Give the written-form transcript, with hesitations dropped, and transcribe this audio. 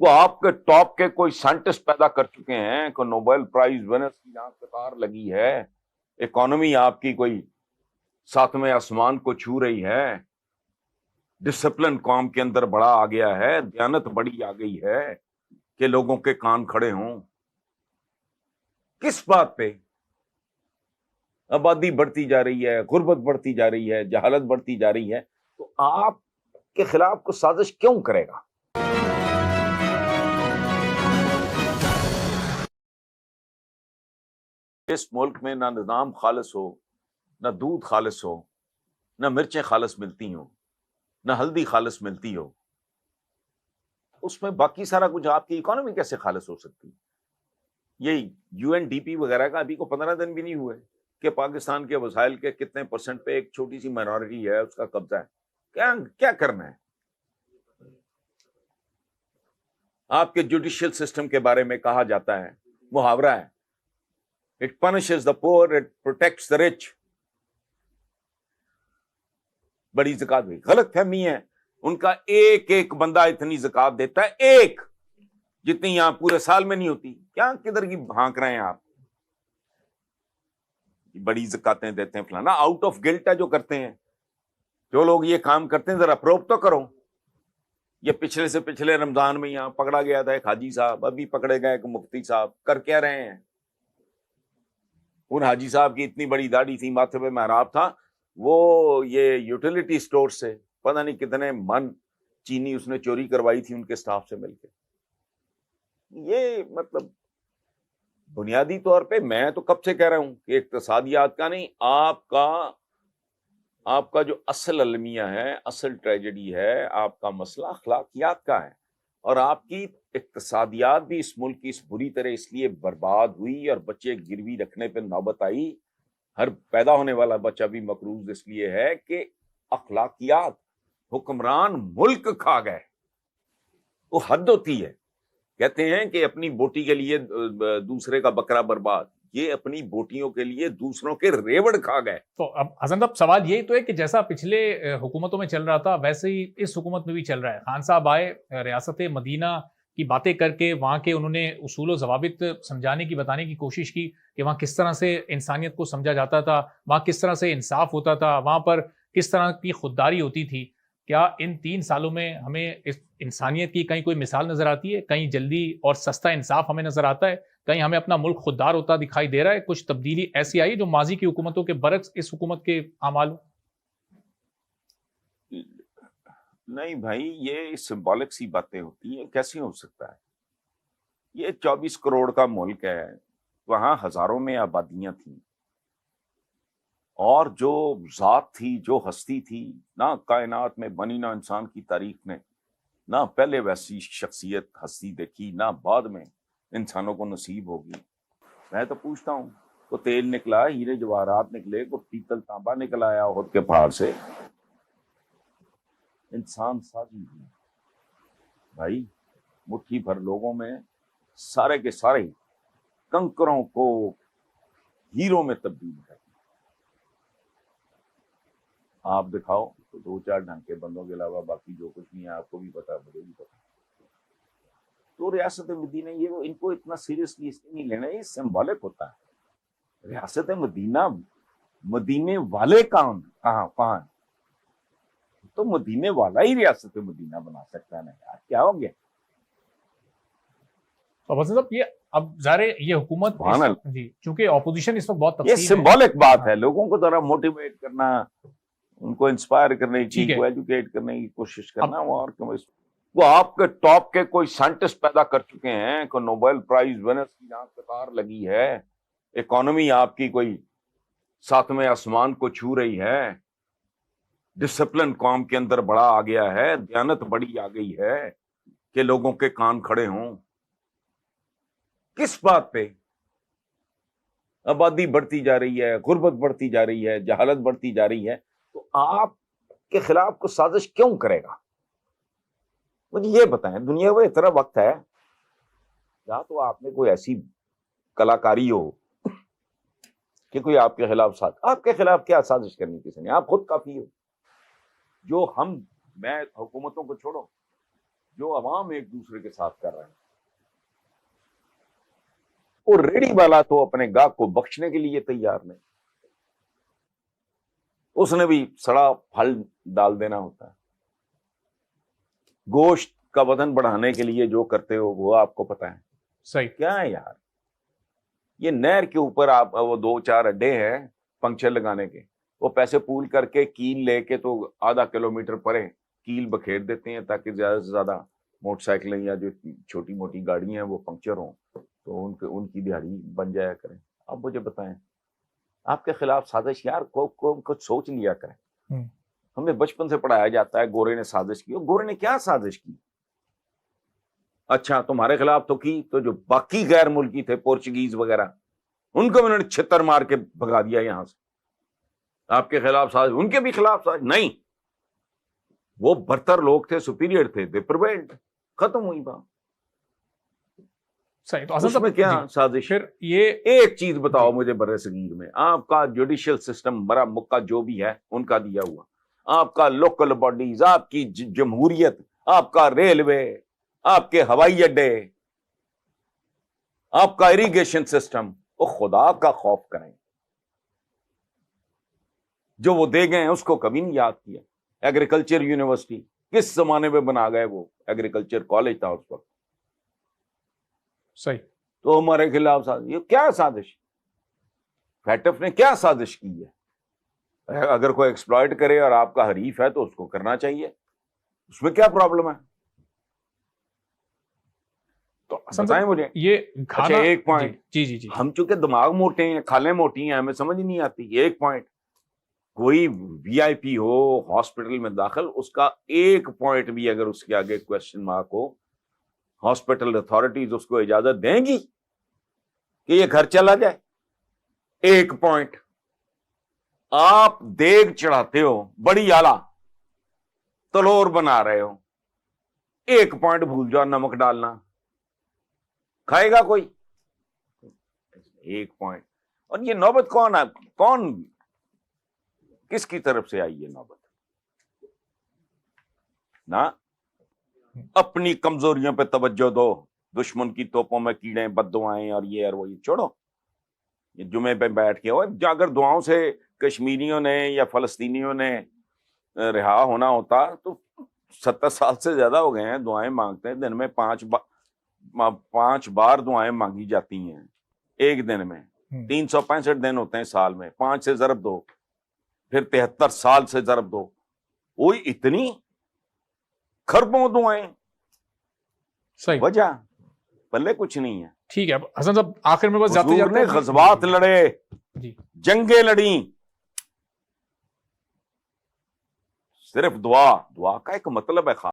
وہ آپ کے ٹاپ کے کوئی سائنٹسٹ پیدا کر چکے ہیں، کوئی نوبل پرائز ونرز کی یہاں قطار لگی ہے، اکانومی آپ کی کوئی ساتویں آسمان کو چھو رہی ہے، ڈسپلن قوم کے اندر بڑا آ گیا ہے، دیانت بڑی آ گئی ہے کہ لوگوں کے کان کھڑے ہوں۔ کس بات پہ؟ آبادی بڑھتی جا رہی ہے، غربت بڑھتی جا رہی ہے، جہالت بڑھتی جا رہی ہے، تو آپ کے خلاف کو سازش کیوں کرے گا؟ اس ملک میں نہ نظام خالص ہو، نہ دودھ خالص ہو، نہ مرچیں خالص ملتی ہوں، نہ ہلدی خالص ملتی ہو، اس میں باقی سارا کچھ آپ کی اکانومی کیسے خالص ہو سکتی؟ یہ یو این ڈی پی وغیرہ کا ابھی کو 15 دن بھی نہیں ہوئے کہ پاکستان کے وسائل کے کتنے پرسنٹ پہ ایک چھوٹی سی مائنورٹی ہے اس کا قبضہ ہے۔ کیا کرنا ہے؟ آپ کے جوڈیشل سسٹم کے بارے میں کہا جاتا ہے، محاورہ ہے، اٹ پنشز دا پور، اٹ پروٹیکٹس دا رچ۔ بڑی زکات ہوئی، غلط فہمی ہے، ان کا ایک ایک بندہ اتنی زکات دیتا ہے، ایک جتنی یہاں پورے سال میں نہیں ہوتی۔ کیا کدھر کی بھانک رہے ہیں آپ؟ بڑی زکاتیں دیتے ہیں فلانا، آؤٹ آف گلٹ ہے جو کرتے ہیں، جو لوگ یہ کام کرتے ہیں ذرا پروب تو کرو۔ یہ پچھلے سے پچھلے رمضان میں یہاں پکڑا گیا تھا ایک حاجی صاحب، ابھی پکڑے گئے ایک مفتی صاحب، کر کیا رہے ہیں؟ ان حاجی صاحب کی اتنی بڑی داڑھی تھی، ماتھے پہ محراب تھا، وہ یہ یوٹیلیٹی سٹور سے پتہ نہیں کتنے من چینی اس نے چوری کروائی تھی ان کے سٹاف سے مل کے۔ یہ مطلب بنیادی طور پہ میں تو کب سے کہہ رہا ہوں کہ اقتصادیات کا نہیں، آپ کا جو اصل المیہ ہے، اصل ٹریجڈی ہے، آپ کا مسئلہ اخلاقیات کا ہے، اور آپ کی اقتصادیات بھی اس ملک کی اس بری طرح اس لیے برباد ہوئی اور بچے گروی رکھنے پہ نوبت آئی، ہر پیدا ہونے والا بچہ بھی مقروض اس لیے ہے کہ اخلاقیات حکمران ملک کھا گئے۔ وہ حد ہوتی ہے، کہتے ہیں کہ اپنی بوٹی کے لیے دوسرے کا بکرا برباد، یہ اپنی بوٹیوں کے لیے دوسروں کے ریوڑ کھا گئے۔ تو اب حسن صاحب سوال یہی تو ہے کہ جیسا پچھلے حکومتوں میں چل رہا تھا ویسے ہی اس حکومت میں بھی چل رہا ہے۔ خان صاحب آئے، ریاست مدینہ کی باتیں کر کے وہاں کے انہوں نے اصول و ضوابط سمجھانے کی، بتانے کی کوشش کی کہ وہاں کس طرح سے انسانیت کو سمجھا جاتا تھا، وہاں کس طرح سے انصاف ہوتا تھا، وہاں پر کس طرح کی خودداری ہوتی تھی۔ کیا ان 3 سالوں میں ہمیں اس انسانیت کی کہیں کوئی مثال نظر آتی ہے؟ کہیں جلدی اور سستا انصاف ہمیں نظر آتا ہے؟ کہیں ہمیں اپنا ملک خوددار ہوتا دکھائی دے رہا ہے؟ کچھ تبدیلی ایسی آئی جو ماضی کی حکومتوں کے برعکس اس حکومت کے اعمال؟ نہیں بھائی، یہ سمبولک سی باتیں ہوتی ہیں، کیسے ہو سکتا ہے؟ یہ 24 کروڑ کا ملک ہے، وہاں ہزاروں میں آبادیاں تھیں، اور جو ذات تھی، جو ہستی تھی، نہ کائنات میں بنی، نہ انسان کی تاریخ میں، نہ پہلے ویسی شخصیت ہستی دیکھی، نہ بعد میں انسانوں کو نصیب ہوگی۔ میں تو پوچھتا ہوں، کو تیل نکلا، ہیرے جواہرات نکلے، کو پیتل تانبا نکل آیا احد کے پہاڑ سے، انسان سازی ہوئی بھائی، مٹھی بھر لوگوں میں سارے کے سارے کنکروں کو ہیروں میں تبدیل کر دیا۔ آپ دکھاؤ تو 2-4 ڈھنگ کے بندوں کے علاوہ باقی جو کچھ نہیں ہے، آپ کو بھی پتا، مجھے بھی پتا۔ تو ریاست مدینہ یہ ان کو اتنا سیریسلی اس لیے نہیں لینا، یہ سمبولک ہوتا ہے۔ ریاست مدینہ، مدینے والے کہاں؟ تو مدینے والا ہی ریاست مدینہ بنا سکتا ہے نا یار، کیا ہو گیا؟ تو حسن صاحب یہ اب ظاہر ہے یہ حکومت جی چونکہ اپوزیشن اس وقت بہت یہ تفصیل سمبولک بات ہے، لوگوں کو ذرا موٹیویٹ کرنا، ان کو انسپائر کرنے کی، ٹھیک ہے، کو ایجوکیٹ کرنے کی کوشش کرنا، وہ آپ کے ٹاپ کے کوئی سائنٹسٹ پیدا کر چکے ہیں، کوئی نوبل پرائز ونرز کی یہاں قطار لگی ہے، اکانومی آپ کی کوئی ساتویں آسمان کو چھو رہی ہے، ڈسپلن قوم کے اندر بڑا آ گیا ہے، دیانت بڑی آ گئی ہے کہ لوگوں کے کان کھڑے ہوں۔ کس بات پہ؟ آبادی بڑھتی جا رہی ہے، غربت بڑھتی جا رہی ہے، جہالت بڑھتی جا رہی ہے، تو آپ کے خلاف کو سازش کیوں کرے گا؟ مجھے یہ بتائیں، دنیا میں اتنا وقت ہے، یا تو آپ میں کوئی ایسی کلاکاری ہو کہ کوئی آپ کے خلاف آپ کے خلاف کیا سازش کرنی کسی نے؟ آپ خود کافی ہو۔ جو میں حکومتوں کو چھوڑو، جو عوام ایک دوسرے کے ساتھ کر رہے ہیں. اور ریڑھی والا تو اپنے گاہک کو بخشنے کے لیے تیار نہیں, اس نے بھی سڑا پھل ڈال دینا ہوتا ہے. گوشت کا وزن بڑھانے کے لیے جو کرتے ہو وہ آپ کو پتا ہے. صحیح. کیا ہے یار, یہ نہر کے اوپر آپ وہ 2-4 اڈے ہیں پنکچر لگانے کے, وہ پیسے پول کر کے کیل لے کے تو آدھا کلومیٹر پرے کیل بکھیر دیتے ہیں تاکہ زیادہ سے زیادہ موٹر سائیکلیں یا جو چھوٹی موٹی گاڑیاں ہیں وہ پنکچر ہوں, تو ان کی دیہڑی بن جایا کریں. اب مجھے بتائیں, آپ کے خلاف سازش یار کچھ سوچ لیا کریں. ہمیں بچپن سے پڑھایا جاتا ہے گورے نے سازش کی. گورے نے کیا سازش کی؟ اچھا تمہارے خلاف تو کی, تو جو باقی غیر ملکی تھے پورچگیز وغیرہ ان کو انہوں نے چھتر مار کے بھگا دیا یہاں سے. آپ کے خلاف سازش, ان کے بھی خلاف سازش نہیں. وہ برتر لوگ تھے, سپیریئر تھے, دے پرویلڈ, ختم ہوئی بات. صحیح. تو اس میں کیا سازش؟ پھر یہ ایک چیز بتاؤ مجھے, برے صغیر میں آپ کا جوڈیشل سسٹم بڑا مکہ جو بھی ہے ان کا دیا ہوا, آپ کا لوکل باڈیز, آپ کی جمہوریت, آپ کا ریلوے, آپ کے ہوائی اڈے, آپ کا اریگیشن سسٹم, وہ خدا کا خوف کریں. جو وہ دے گئے ہیں اس کو کبھی نہیں یاد کیا. ایگریکلچر یونیورسٹی کس زمانے میں بنا گئے, وہ ایگریکلچر کالج تھا اس وقت. صحیح. تو ہمارے خلاف سازش, یہ کیا سازش؟ فیٹف نے کیا سازش کی ہے؟ اگر کوئی ایکسپلائٹ کرے اور آپ کا حریف ہے تو اس کو کرنا چاہیے, اس میں کیا پرابلم ہے؟ تو بتائیں مجھے. یہ اچھا ایک پوائنٹ, جی ہم چونکہ دماغ موٹے ہیں, کھالیں موٹی ہیں, ہمیں سمجھ نہیں آتی. ایک پوائنٹ, کوئی وی آئی پی ہو ہاسپٹل میں داخل, اس کا ایک پوائنٹ بھی اگر اس کے آگے کوشچن مارک ہو, ہاسپٹل اتھارٹیز اس کو اجازت دیں گی کہ یہ گھر چلا جائے؟ ایک پوائنٹ. آپ دیگ چڑھاتے ہو بڑی اعلیٰ, تلور بنا رہے ہو, ایک پوائنٹ بھول جاؤ نمک ڈالنا, کھائے گا کوئی؟ ایک پوائنٹ. اور یہ نوبت کون کس کی طرف سے آئی ہے نوبت؟ نہ اپنی کمزوریوں پہ توجہ دو, دشمن کی توپوں میں کیڑے, بد دعائیں اور یہ چھوڑو. یہ جمعے پہ بیٹھ کے اگر دعاؤں سے کشمیریوں نے یا فلسطینیوں نے رہا ہونا ہوتا تو 70 سال سے زیادہ ہو گئے ہیں دعائیں مانگتے ہیں. دن میں 5 بار دعائیں مانگی جاتی ہیں ایک دن میں. 365 دن ہوتے ہیں سال میں, 5 سے ضرب دو, پھر 73 سال سے ضرب دو. وہی اتنی خربوں دعائیں. صحیح. وجہ پلے کچھ نہیں ہے. ٹھیک ہے حسن صاحب, آخر میں بس جاتے حضور نے غزوات لڑے, جی جنگیں لڑیں, صرف دعا کا ایک مطلب ہے خاص.